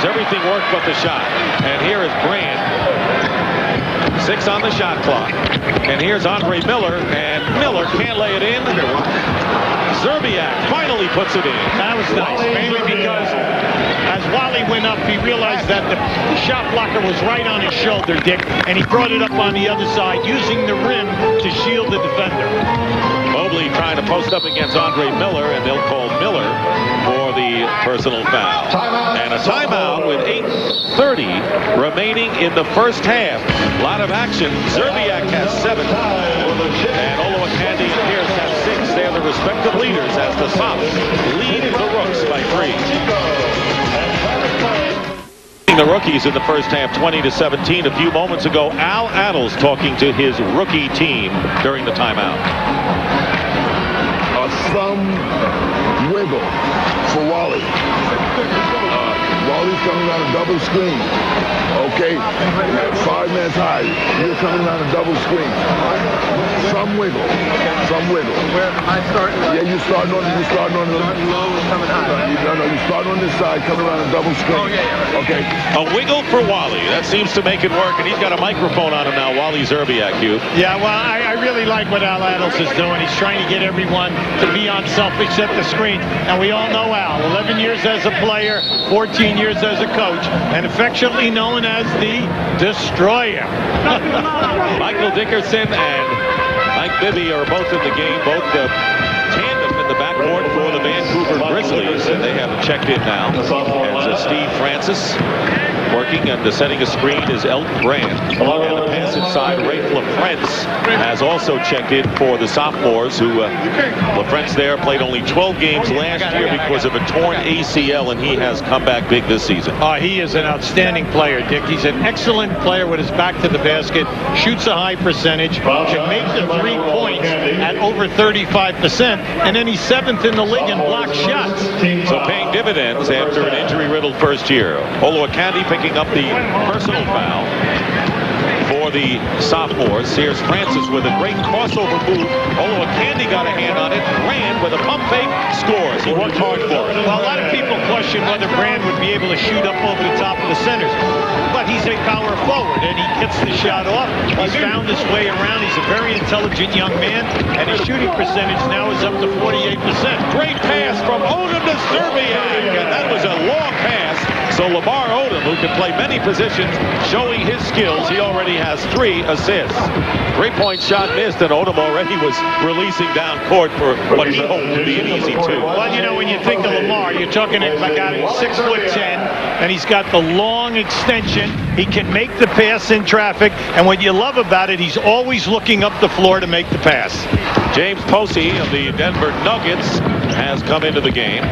times, everything worked but the shot. And here is Brand. 6 on the shot clock. And here's Andre Miller, and Miller can't lay it in. Zerbiak finally puts it in. That was nice, mainly because as Wally went up, he realized that the shot blocker was right on his shoulder, Dick, and he brought it up on the other side, using the rim to shield the defender. Mobley trying to post up against Andre Miller, and they'll call Miller for the personal foul. And a timeout with 8:30 remaining in the first half. A lot of action. Zerbiak has 7, and Olowokandi and Pierce have 6. They're the respective leaders as the Sops lead the Rooks by 3. The rookies in the first half, 20-17. A few moments ago, Al Attles talking to his rookie team during the timeout. Some wiggle for Wally. Wally's coming around a double screen. Okay, 5 minutes high. You're coming around a double screen. Some wiggle. Some wiggle. Where I start? Yeah, you're starting on the low and coming high. No, you start on this side, coming around a double screen. Oh, yeah. Okay. A wiggle for Wally. That seems to make it work, and he's got a microphone on him now, Wally Zerbiak, Hugh. Yeah, well, I really like what Al Attles is doing. He's trying to get everyone to be on self except the screen. And we all know Al, 11 years as a player, 14 years as a coach, and affectionately known as the Destroyer. Michael Dickerson and Mike Bibby are both in the game, both the tandem in the backcourt for the Vancouver Grizzlies, and they have checked in now. And so Steve Francis working, and setting a screen is Elton Brand. And the pass inside, Rafe LaFrentz has also checked in for the sophomores, who LaFrentz there played only 12 games last year because of a torn ACL, and he has come back big this season. He is an outstanding player, Dick. He's an excellent player with his back to the basket, shoots a high percentage, can make the 3 points at over 35%, and then he's 7th in the league in block shots. So paying dividends after an injury-riddled first year. Olowokandi picking up the personal foul for the sophomores. Here's Francis with a great crossover move. Olowokandi got a hand on it. Brand with a pump fake scores. He worked hard for it. Well, a lot of people question whether Brand would be able to shoot up over the top of the centers. But he's a power forward, and he gets the shot off. He's found his way around. He's a very intelligent young man, and his shooting percentage now is up to 48%. Great pass from Odom to Zerbiak, and that was a long pass. So Lamar Odom, who can play many positions, showing his skills. He already has 3 assists. 3-point shot missed, and Odom already was releasing down court for what he hoped to be an easy 2. Well, you know, when you think of Lamar, you're talking about a guy who's 6'10", and he's got the long extension. He can make the pass in traffic, and what you love about it, he's always looking up the floor to make the pass. James Posey of the Denver Nuggets has come into the game.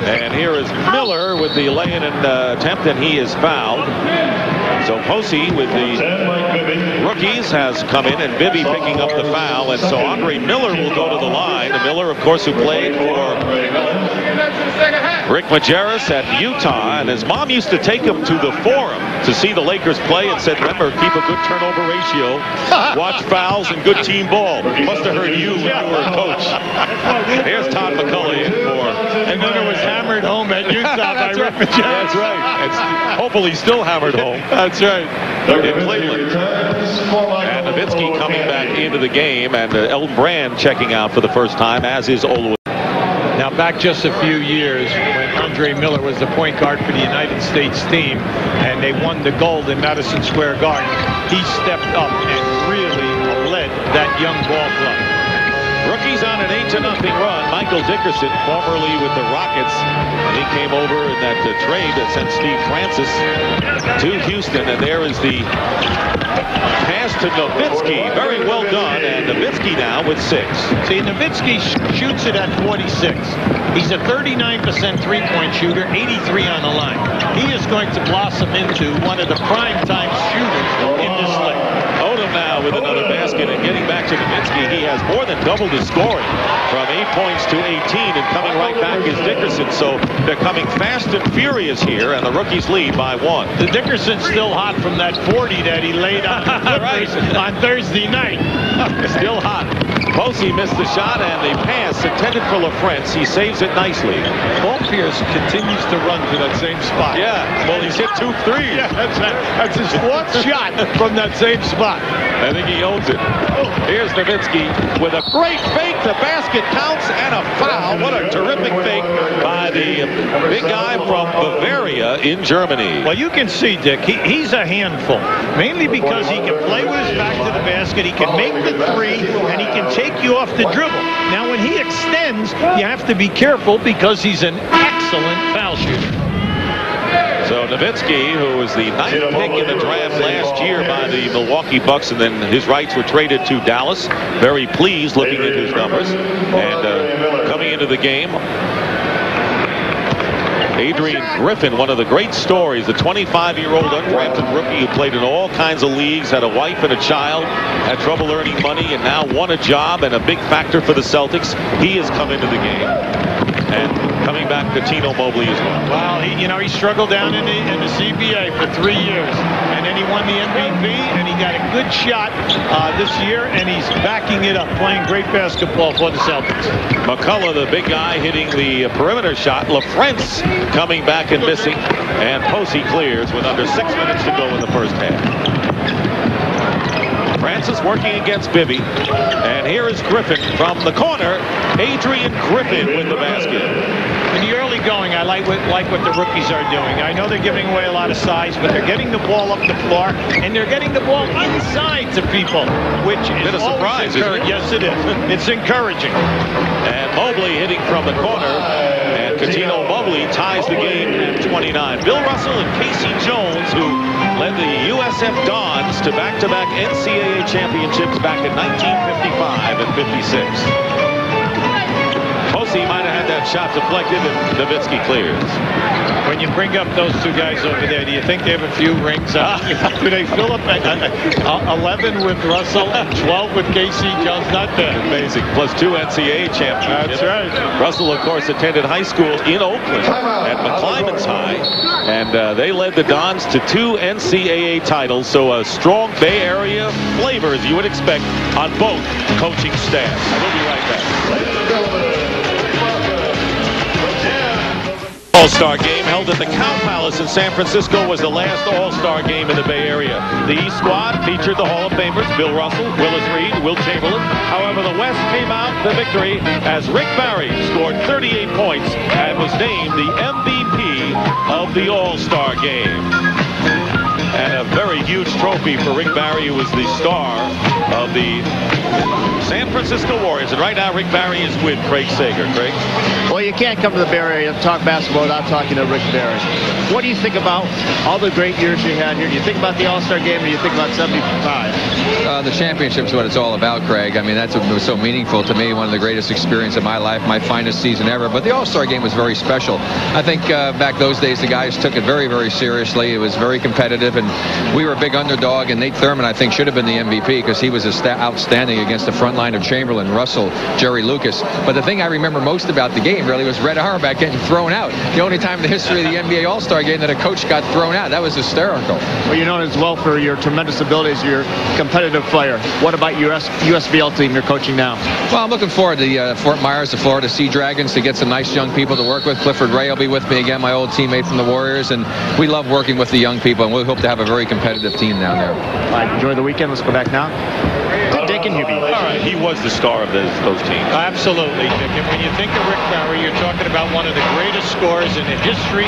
And here is Miller with the lay-in attempt, and he is fouled. So Posey with the rookies has come in, and Bibby picking up the foul, and so Andre Miller will go to the line. Miller, of course, who played for Rick Majerus at Utah, and his mom used to take him to the Forum to see the Lakers play and said, remember, keep a good turnover ratio, watch fouls, and good team ball. Must have heard you when you were a coach. Here's Todd McCulley in for... And then it was hammered home at Utah by Rick Majerus. That's right. It's hopefully still hammered home. That's right. In Cleveland. And Nowitzki coming back into the game, and Elton Brand checking out for the first time, as is Olowokandi. Now back just a few years when Andre Miller was the point guard for the United States team, and they won the gold in Madison Square Garden, he stepped up and really led that young ball club. Rookies on an 8-0 run. Michael Dickerson, formerly with the Rockets, and he came over in that trade that sent Steve Francis to Houston, and there is the pass to Nowitzki. Very well done, and Nowitzki now with 6. See, Nowitzki shoots it at 46. He's a 39% three-point shooter, 83 on the line. He is going to blossom into one of the prime-time shooters in this league. Odom now with another basket, and getting back to Nowitzki, he has more than doubled his scoring from 8 points to 18, and coming right back is Dickerson. So they're coming fast and furious here, and the rookies lead by 1. The Dickerson's still hot from that 40 that he laid on the Clippers on Thursday night. Still hot. Posey missed the shot, and the pass intended for LaFrentz. He saves it nicely. Paul Pierce continues to run to that same spot. Yeah, well, he's hit 2 threes. Yeah, that's his 4th shot from that same spot. I think he owns it. Here's Nowitzki with a great fake. The basket counts and a foul. What a terrific fake by the big guy from Bavaria in Germany. Well, you can see, Dick, he's a handful. Mainly because he can play with his back to the basket. He can make the three, and he can take you off the dribble. Now, when he extends, you have to be careful because he's an excellent foul shooter. So Nowitzki, who was the 9th pick in the draft last year by the Milwaukee Bucks, and then his rights were traded to Dallas. Very pleased looking at his numbers. And coming into the game, Adrian Griffin, one of the great stories, the 25-year-old undrafted rookie who played in all kinds of leagues, had a wife and a child, had trouble earning money, and now won a job and a big factor for the Celtics. He has come into the game. And coming back to Tino Mobley as well. Well, he struggled down in the CBA for 3 years, and then he won the MVP, and he got a good shot this year, and he's backing it up, playing great basketball for the Celtics. McCullough, the big guy, hitting the perimeter shot. LaFrentz coming back and missing, and Posey clears with under 6 minutes to go in the first half. Francis working against Bibby, and here is Griffin from the corner. Adrian Griffin with the basket. In the early going, I like what the rookies are doing. I know they're giving away a lot of size, but they're getting the ball up the floor, and they're getting the ball inside to people, which is a surprise, isn't it? Yes, it is. It's encouraging. And Mobley hitting from the corner, and Cuttino Mobley ties the game at 29. Bill Russell and Casey Jones, who led the USF Dons to back-to-back NCAA championships back in 1955 and 56. Posey might have had that shot deflected, and Nowitzki clears. When you bring up those two guys over there, do you think they have a few rings? Do they fill up 11 with Russell and 12 with Casey Jones? Not bad. Amazing. Plus 2 NCAA championships. That's right. Russell, of course, attended high school in Oakland at McClymonds High, and they led the Dons to 2 NCAA titles. So a strong Bay Area flavor, as you would expect, on both coaching staffs. We'll be right back. All-Star game held at the Cow Palace in San Francisco was the last All-Star game in the Bay Area. The East squad featured the Hall of Famers Bill Russell, Willis Reed, Will Chamberlain. However, the West came out the victory as Rick Barry scored 38 points and was named the MVP of the All-Star game. And a very huge trophy for Rick Barry, who was the star of the San Francisco Warriors. And right now, Rick Barry is with Craig Sager. Craig? Well, you can't come to the Bay Area and talk basketball without talking to Rick Barry. What do you think about all the great years you had here? Do you think about the All-Star game, or do you think about 75? The championship is what it's all about, Craig. I mean, that's what was so meaningful to me. One of the greatest experiences of my life, my finest season ever. But the All-Star game was very special. I think back those days, the guys took it very, very seriously. It was very competitive, and we were a big underdog. And Nate Thurman, I think, should have been the MVP because he was outstanding against the front line of Chamberlain, Russell, Jerry Lucas. But the thing I remember most about the game really was Red Auerbach getting thrown out. The only time in the history of the NBA All-Star game that a coach got thrown out. That was hysterical. Well, you're known as well for your tremendous abilities. You're a competitive player. What about your USBL team you're coaching now? Well, I'm looking forward to Fort Myers, the Florida Sea Dragons, to get some nice young people to work with. Clifford Ray will be with me again, my old teammate from the Warriors, and we love working with the young people, and we hope to have a very competitive team down there. All right, enjoy the weekend. Let's go back now to Dick and Hubie. All right, he was the star of those teams. Absolutely, Dick. And when you think of Rick Barry, you're talking about one of the greatest scorers in the history